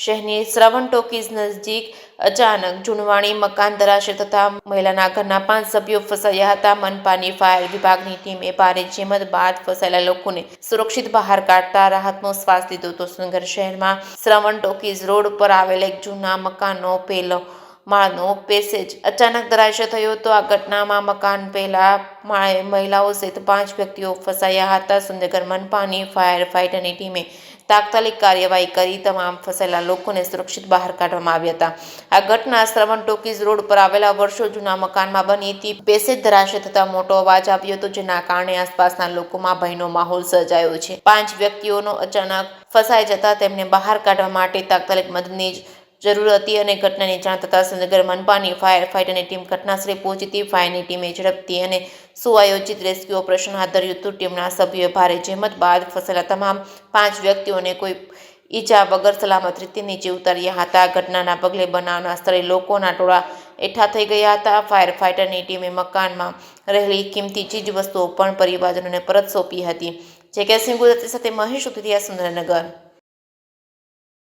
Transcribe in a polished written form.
શહેરની શ્રવણ ટોકીઝ નજીક અચાનક જૂનવાણી મકાન ધરાશય થતા મહિલાના ઘરના 5 સભ્યો ફસાયા હતા. મનપાની ફાયર વિભાગની ટીમે ભારે જહેમત બાદ ફસાયેલા લોકોને સુરક્ષિત બહાર કાઢતા રાહતનો શ્વાસ લીધો હતો. સુરત શહેરમાં શ્રવણ ટોકીઝ રોડ પર આવેલ એક જૂના મકાનનો પહેલો માળનો પેસેજ અચાનક ધરાશય થયો હતો. આ ઘટનામાં મકાન પહેલા માળે મહિલાઓ સહિત 5 વ્યક્તિઓ ફસાયા હતા. સુંદરગઢ મનપાની ફાયર ફાઇટરની ટીમે તાત્કાલિક કાર્યવાહી કરી તમામ ફસાયેલા લોકોને સુરક્ષિત બહાર કાઢવામાં આવ્યા હતા. આ ઘટના શ્રવણ ટોકીઝ રોડ પર આવેલા વર્ષો જૂના મકાનમાં બની હતી. પેસેજ ધરાશય થતા મોટો અવાજ આવ્યો હતો, જેના કારણે આસપાસના લોકોમાં ભયનો માહોલ સર્જાયો છે. 5 વ્યક્તિઓનો અચાનક ફસાઈ જતા તેમને બહાર કાઢવા માટે તાત્કાલિક મદદની જરૂર હતી અને ઘટનાની જાણ થતાં સુંદરગઢ મનપાની ફાયર ફાઇટરની ટીમ ઘટનાસ્થળે પહોંચી હતી. ફાયરની ટીમે ઝડપથી અને સુઆયોજિત રેસ્ક્યુ ઓપરેશન હાથ ધર્યું હતું. ટીમના સભ્યોએ ભારે જહેમત બાદ ફસાયેલા તમામ 5 વ્યક્તિઓને કોઈ ઈજા વગર સલામત રીતે નીચે ઉતાર્યા હતા. ઘટનાના પગલે બનાવના સ્થળે લોકોના ટોળા એકઠા થઈ ગયા હતા. ફાયર ફાઇટરની ટીમે મકાનમાં રહેલી કિંમતી ચીજ વસ્તુઓ પણ પરિવારજનોને પરત સોંપી હતી. જે કે સિંહ ગુજરાતી સાથે મહેશ ઉતરિયા, સુરેન્દ્રનગર.